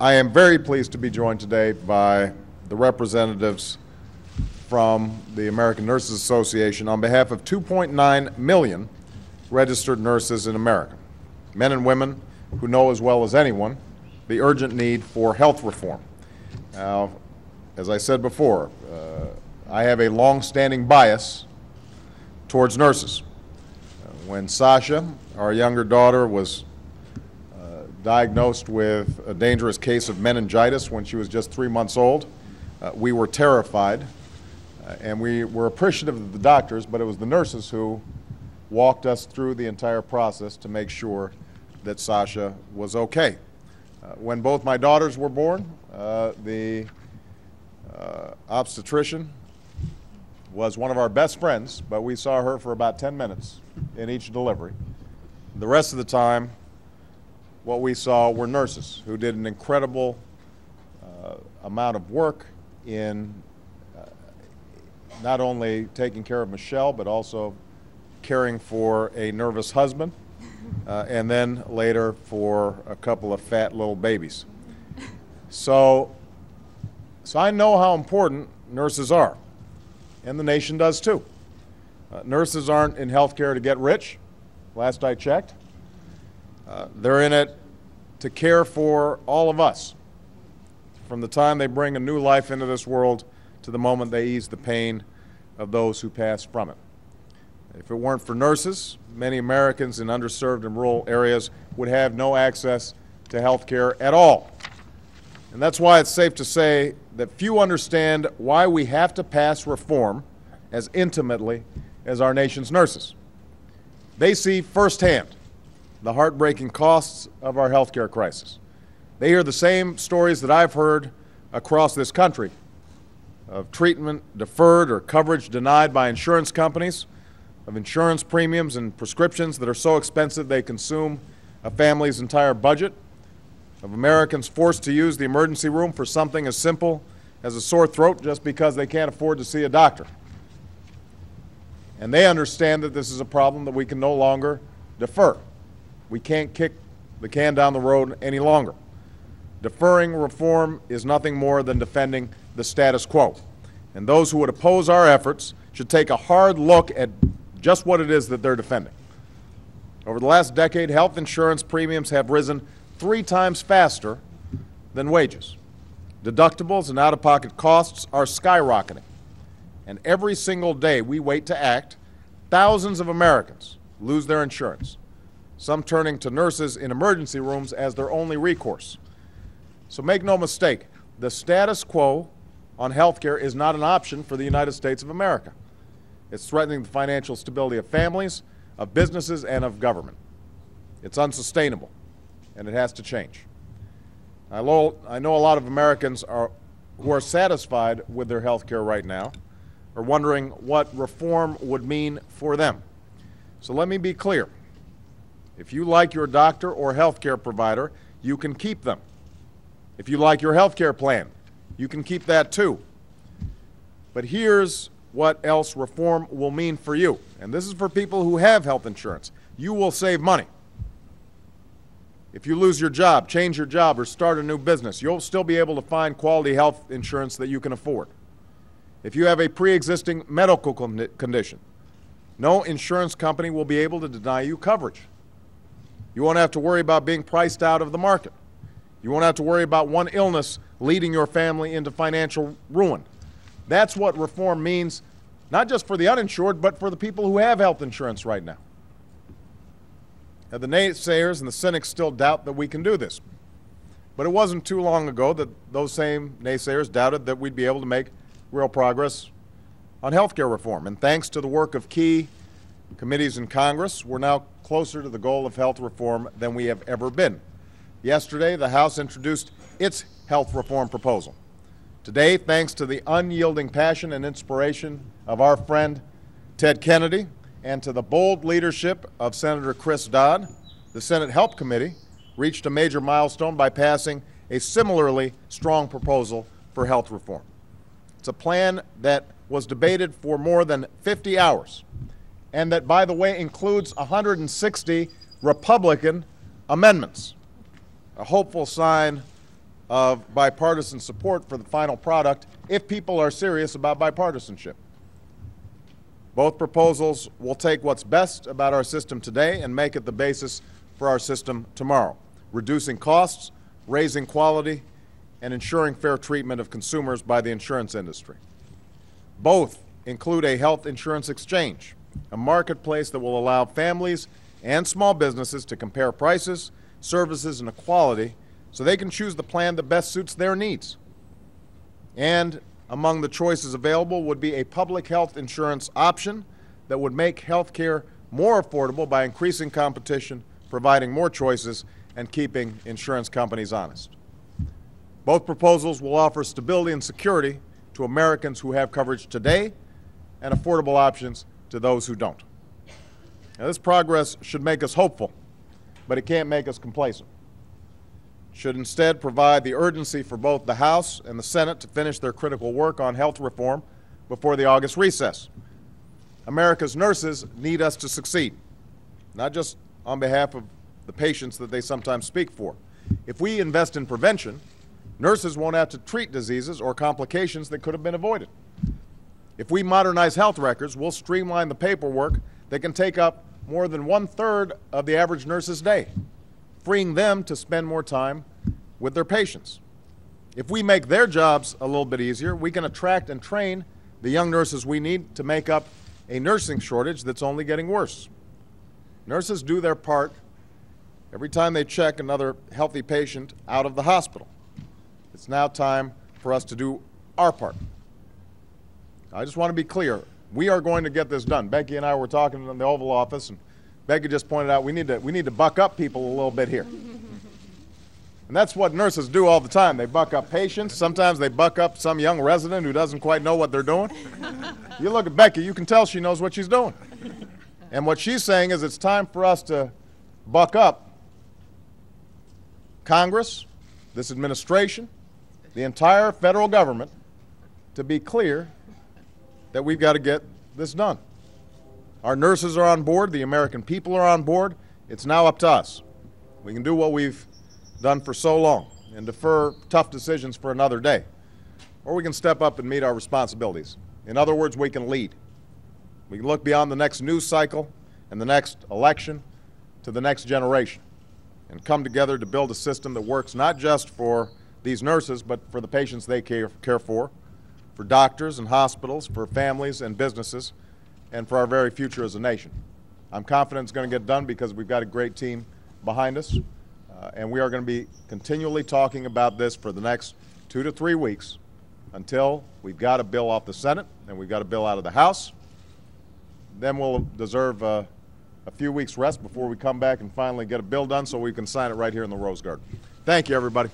I am very pleased to be joined today by the representatives from the American Nurses Association on behalf of 2.9 million registered nurses in America, men and women who know as well as anyone the urgent need for health reform. Now, as I said before, I have a long-standing bias towards nurses. When Sasha, our younger daughter, was diagnosed with a dangerous case of meningitis when she was just 3 months old, we were terrified, and we were appreciative of the doctors, but it was the nurses who walked us through the entire process to make sure that Sasha was okay. When both my daughters were born, the obstetrician was one of our best friends, but we saw her for about 10 minutes in each delivery. The rest of the time, what we saw were nurses who did an incredible amount of work in not only taking care of Michelle, but also caring for a nervous husband, and then later for a couple of fat little babies. So I know how important nurses are, and the nation does too. Nurses aren't in healthcare to get rich, last I checked. They're in it to care for all of us, from the time they bring a new life into this world to the moment they ease the pain of those who pass from it. If it weren't for nurses, many Americans in underserved and rural areas would have no access to health care at all. And that's why it's safe to say that few understand why we have to pass reform as intimately as our nation's nurses. They see firsthand the heartbreaking costs of our health care crisis. They hear the same stories that I've heard across this country of treatment deferred or coverage denied by insurance companies, of insurance premiums and prescriptions that are so expensive they consume a family's entire budget, of Americans forced to use the emergency room for something as simple as a sore throat just because they can't afford to see a doctor. And they understand that this is a problem that we can no longer defer. We can't kick the can down the road any longer. Deferring reform is nothing more than defending the status quo. And those who would oppose our efforts should take a hard look at just what it is that they're defending. Over the last decade, health insurance premiums have risen 3 times faster than wages. Deductibles and out-of-pocket costs are skyrocketing. And every single day we wait to act, thousands of Americans lose their insurance, some turning to nurses in emergency rooms as their only recourse. So make no mistake, the status quo on health care is not an option for the United States of America. It's threatening the financial stability of families, of businesses, and of government. It's unsustainable, and it has to change. I know a lot of Americans who are satisfied with their health care right now are wondering what reform would mean for them. So let me be clear. If you like your doctor or health care provider, you can keep them. If you like your health care plan, you can keep that too. But here's what else reform will mean for you. And this is for people who have health insurance. You will save money. If you lose your job, change your job, or start a new business, you'll still be able to find quality health insurance that you can afford. If you have a pre-existing medical condition, no insurance company will be able to deny you coverage. You won't have to worry about being priced out of the market. You won't have to worry about one illness leading your family into financial ruin. That's what reform means, not just for the uninsured, but for the people who have health insurance right now. Now, the naysayers and the cynics still doubt that we can do this. But it wasn't too long ago that those same naysayers doubted that we'd be able to make real progress on health care reform. And thanks to the work of key committees in Congress, we're now closer to the goal of health reform than we have ever been. Yesterday, the House introduced its health reform proposal. Today, thanks to the unyielding passion and inspiration of our friend Ted Kennedy and to the bold leadership of Senator Chris Dodd, the Senate Help Committee reached a major milestone by passing a similarly strong proposal for health reform. It's a plan that was debated for more than 50 hours and that, by the way, includes 160 Republican amendments, a hopeful sign of bipartisan support for the final product if people are serious about bipartisanship. Both proposals will take what's best about our system today and make it the basis for our system tomorrow, reducing costs, raising quality, and ensuring fair treatment of consumers by the insurance industry. Both include a health insurance exchange, a marketplace that will allow families and small businesses to compare prices, services, and quality so they can choose the plan that best suits their needs. And among the choices available would be a public health insurance option that would make health care more affordable by increasing competition, providing more choices, and keeping insurance companies honest. Both proposals will offer stability and security to Americans who have coverage today and affordable options to those who don't. Now, this progress should make us hopeful, but it can't make us complacent. It should instead provide the urgency for both the House and the Senate to finish their critical work on health reform before the August recess. America's nurses need us to succeed, not just on behalf of the patients that they sometimes speak for. If we invest in prevention, nurses won't have to treat diseases or complications that could have been avoided. If we modernize health records, we'll streamline the paperwork that can take up more than 1/3 of the average nurse's day, freeing them to spend more time with their patients. If we make their jobs a little bit easier, we can attract and train the young nurses we need to make up a nursing shortage that's only getting worse. Nurses do their part every time they check another healthy patient out of the hospital. It's now time for us to do our part. I just want to be clear. We are going to get this done. Becky and I were talking in the Oval Office, and Becky just pointed out we need to buck up people a little bit here. And that's what nurses do all the time. They buck up patients. Sometimes they buck up some young resident who doesn't quite know what they're doing. You look at Becky, you can tell she knows what she's doing. And what she's saying is it's time for us to buck up Congress, this administration, the entire federal government, to be clear that we've got to get this done. Our nurses are on board. The American people are on board. It's now up to us. We can do what we've done for so long and defer tough decisions for another day. Or we can step up and meet our responsibilities. In other words, we can lead. We can look beyond the next news cycle and the next election to the next generation and come together to build a system that works not just for these nurses, but for the patients they care for doctors and hospitals, for families and businesses, and for our very future as a nation. I'm confident it's going to get done because we've got a great team behind us, and we are going to be continually talking about this for the next 2 to 3 weeks until we've got a bill off the Senate and we've got a bill out of the House. Then we'll deserve a few weeks rest before we come back and finally get a bill done so we can sign it right here in the Rose Garden. Thank you, everybody.